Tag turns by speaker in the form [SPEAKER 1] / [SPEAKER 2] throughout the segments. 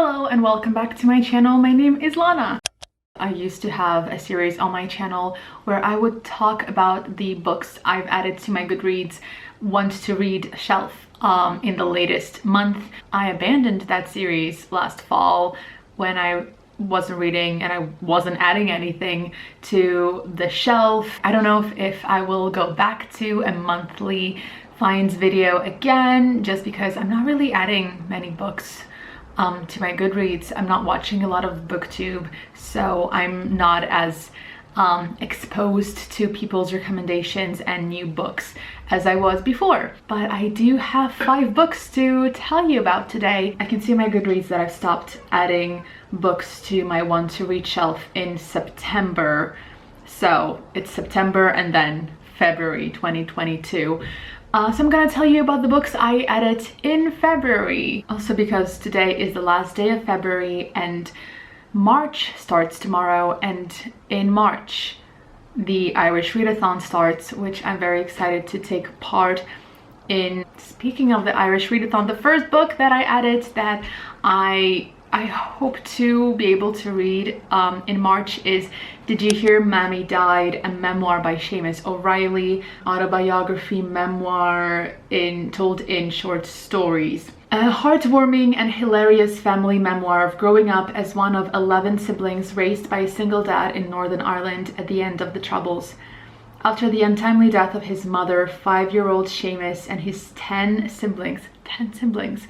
[SPEAKER 1] Hello and welcome back to my channel. My name is Lana. I used to have a series on my channel where I would talk about the books I've added to my Goodreads want to read shelf in the latest month. I abandoned that series last fall when I wasn't reading and I wasn't adding anything to the shelf. I don't know if I will go back to a monthly finds video again, just because I'm not really adding many books to my Goodreads. I'm not watching a lot of booktube, so I'm not as exposed to people's recommendations and new books as I was before. But I do have 5 books to tell you about today. I can see on my Goodreads that I've stopped adding books to my want to read shelf in September. So it's September and then February 2022. So I'm gonna tell you about the books I added in February. Also because today is the last day of February and March starts tomorrow, and in March the Irish Readathon starts, which I'm very excited to take part in. Speaking of the Irish Readathon, the first book that I added that I hope to be able to read in March is Did You Hear Mammy Died? A memoir by Seamus O'Reilly, autobiography memoir told in short stories. A heartwarming and hilarious family memoir of growing up as one of 11 siblings raised by a single dad in Northern Ireland at the end of the Troubles. After the untimely death of his mother, 5-year-old Seamus and his 10 siblings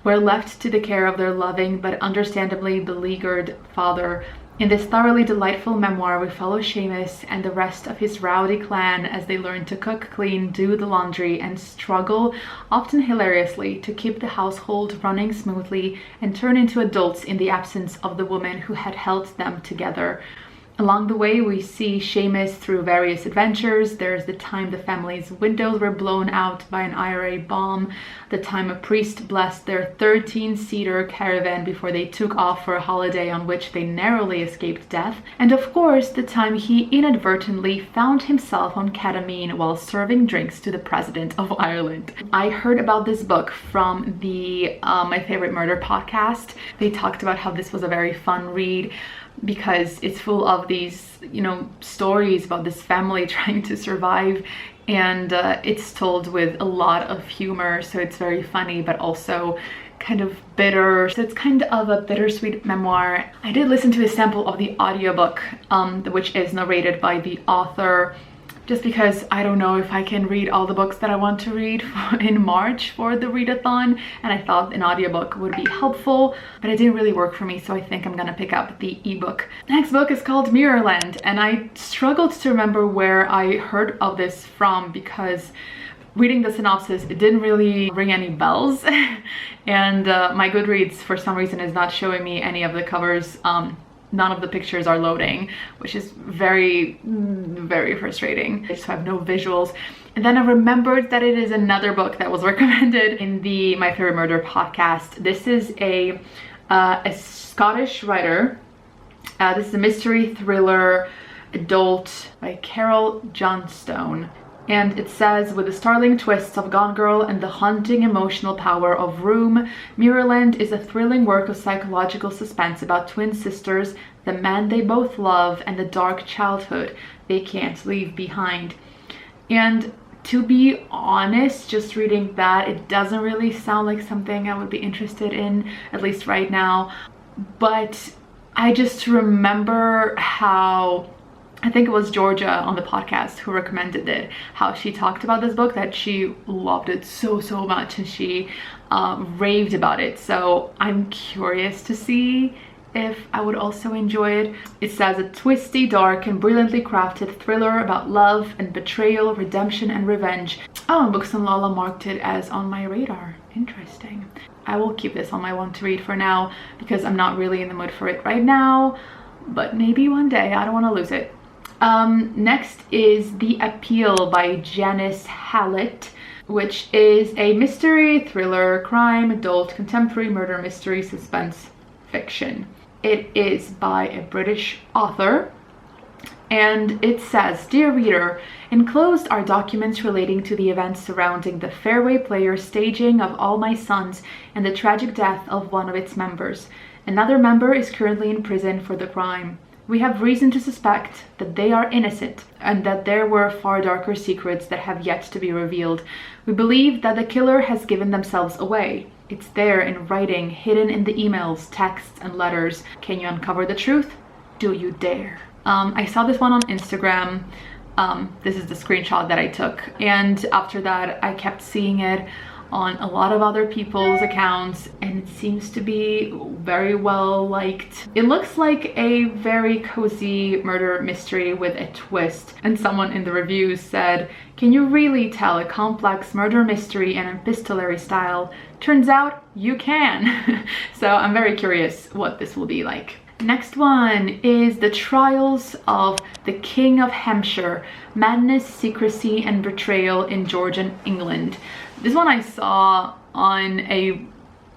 [SPEAKER 1] were left to the care of their loving but understandably beleaguered father. In this thoroughly delightful memoir, we follow Seamus and the rest of his rowdy clan as they learn to cook, clean, do the laundry, and struggle, often hilariously, to keep the household running smoothly and turn into adults in the absence of the woman who had held them together. Along the way, we see Seamus through various adventures. There's the time the family's windows were blown out by an IRA bomb, the time a priest blessed their 13-seater caravan before they took off for a holiday on which they narrowly escaped death, and of course the time he inadvertently found himself on ketamine while serving drinks to the President of Ireland. I heard about this book from the My Favorite Murder podcast. They talked about how this was a very fun read because it's full of these, stories about this family trying to survive, and it's told with a lot of humor, so it's very funny but also kind of bitter. So it's kind of a bittersweet memoir. I did listen to a sample of the audiobook, which is narrated by the author, just because I don't know if I can read all the books that I want to read in March for the readathon, and I thought an audiobook would be helpful, but it didn't really work for me, so I think I'm gonna pick up the ebook. Next book is called Mirrorland, and I struggled to remember where I heard of this from because reading the synopsis, it didn't really ring any bells. And my Goodreads, for some reason, is not showing me any of the covers. None of the pictures are loading, which is very, very frustrating. I just have no visuals. And then I remembered that it is another book that was recommended in the My Favorite Murder podcast. This is a Scottish writer. This is a mystery thriller adult by Carol Johnstone. And it says, with the startling twists of Gone Girl and the haunting emotional power of Room, Mirrorland is a thrilling work of psychological suspense about twin sisters, the man they both love, and the dark childhood they can't leave behind. And to be honest, just reading that, it doesn't really sound like something I would be interested in, at least right now. But I just remember how, I think it was Georgia on the podcast who recommended it, how she talked about this book, that she loved it so much, and she raved about it. So I'm curious to see if I would also enjoy it. It says, a twisty, dark, and brilliantly crafted thriller about love and betrayal, redemption, and revenge. Oh, Books and Lala marked it as on my radar. Interesting. I will keep this on my want to read for now because I'm not really in the mood for it right now, but maybe one day. I don't want to lose it. Next is The Appeal by Janice Hallett, which is a mystery, thriller, crime, adult, contemporary murder mystery, suspense fiction. It is by a British author, and it says, Dear reader, enclosed are documents relating to the events surrounding the Fairway Players staging of All My Sons and the tragic death of one of its members. Another member is currently in prison for the crime. We have reason to suspect that they are innocent and that there were far darker secrets that have yet to be revealed. We believe that the killer has given themselves away. It's there in writing, hidden in the emails, texts, and letters. Can you uncover the truth? Do you dare? I saw this one on Instagram. This is the screenshot that I took, and after that I kept seeing it on a lot of other people's accounts, and it seems to be very well liked. It looks like a very cozy murder mystery with a twist, and someone in the reviews said, "Can you really tell a complex murder mystery in an epistolary style? Turns out you can." So I'm very curious what this will be like. Next one is The Trials of the King of Hampshire: Madness, Secrecy, and Betrayal in Georgian England. This one I saw on a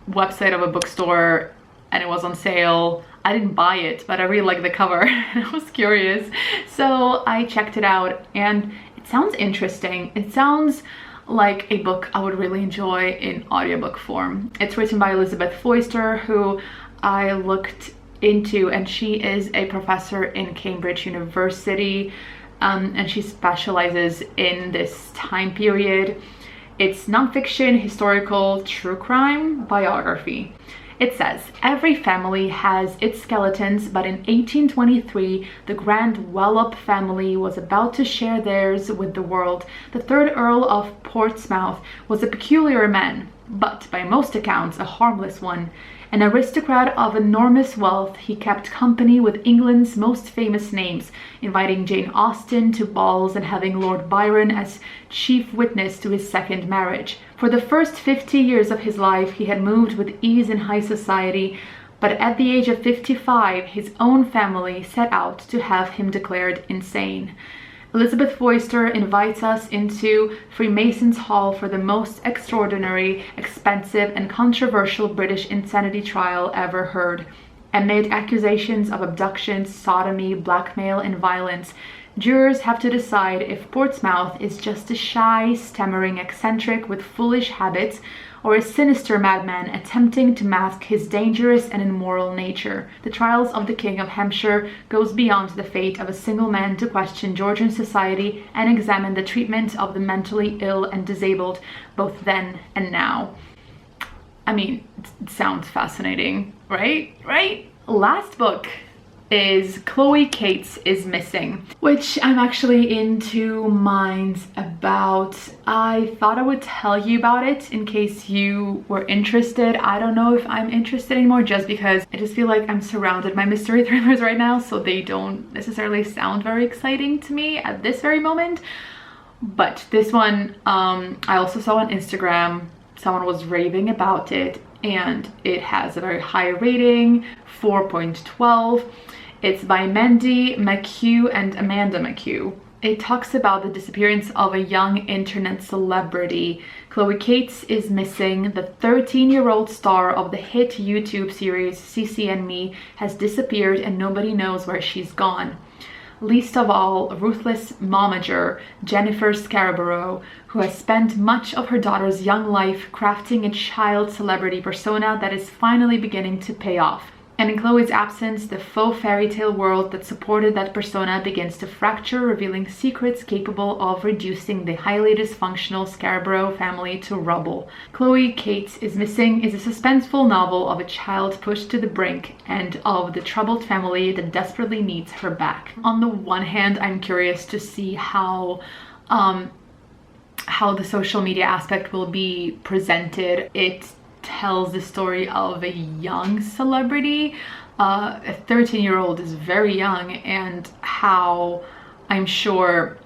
[SPEAKER 1] website of a bookstore and it was on sale. I didn't buy it, but I really like the cover and I was curious. So I checked it out and it sounds interesting. It sounds like a book I would really enjoy in audiobook form. It's written by Elizabeth Foister, who I looked into, and she is a professor in Cambridge University, and she specializes in this time period. It's nonfiction, historical, true crime, biography. It says, every family has its skeletons, but in 1823, the Grand Wallop family was about to share theirs with the world. The third Earl of Portsmouth was a peculiar man, but by most accounts a harmless one. An aristocrat of enormous wealth, he kept company with England's most famous names, inviting Jane Austen to balls and having Lord Byron as chief witness to his second marriage. For the first 50 years of his life, he had moved with ease in high society, but at the age of 55, his own family set out to have him declared insane. Elizabeth Foister invites us into Freemasons' Hall for the most extraordinary, expensive, and controversial British insanity trial ever heard. Amid accusations of abduction, sodomy, blackmail, and violence, jurors have to decide if Portsmouth is just a shy, stammering eccentric with foolish habits, or a sinister madman attempting to mask his dangerous and immoral nature. The Trials of the King of Hampshire goes beyond the fate of a single man to question Georgian society and examine the treatment of the mentally ill and disabled, both then and now. I mean, it sounds fascinating, right? Right? Last book is Chloe Cates is Missing, which I'm actually in two minds about. I thought I would tell you about it in case you were interested. I don't know if I'm interested anymore, just because I just feel like I'm surrounded by mystery thrillers right now, so they don't necessarily sound very exciting to me at this very moment. But this one, I also saw on Instagram, someone was raving about it, and it has a very high rating, 4.12. It's by Mandy McHugh and Amanda McHugh. It talks about the disappearance of a young internet celebrity. Chloe Cates is missing. The 13-year-old star of the hit YouTube series CC and Me has disappeared and nobody knows where she's gone. Least of all, ruthless momager Jennifer Scarborough, who has spent much of her daughter's young life crafting a child celebrity persona that is finally beginning to pay off. And in Chloe's absence, the faux fairy tale world that supported that persona begins to fracture, revealing secrets capable of reducing the highly dysfunctional Scarborough family to rubble. Chloe Cates is Missing is a suspenseful novel of a child pushed to the brink and of the troubled family that desperately needs her back. On the one hand, I'm curious to see how the social media aspect will be presented. It tells the story of a young celebrity. A 13-year-old is very young, and how I'm sure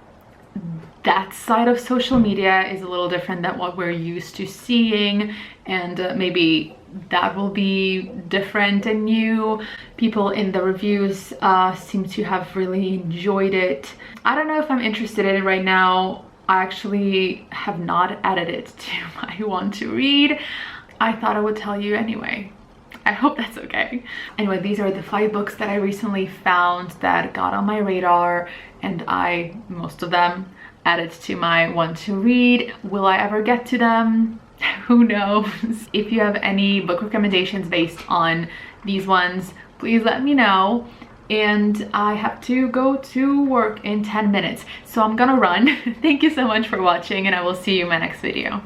[SPEAKER 1] that side of social media is a little different than what we're used to seeing, and maybe that will be different and new. People in the reviews seem to have really enjoyed it. I don't know if I'm interested in it right now. I actually have not added it to my want to read. I thought I would tell you anyway. I hope that's okay. Anyway, these are the 5 books that I recently found that got on my radar, and most of them added to my want to read. Will I ever get to them? Who knows? If you have any book recommendations based on these ones, please let me know. And I have to go to work in 10 minutes, so I'm gonna run. Thank you so much for watching, and I will see you in my next video.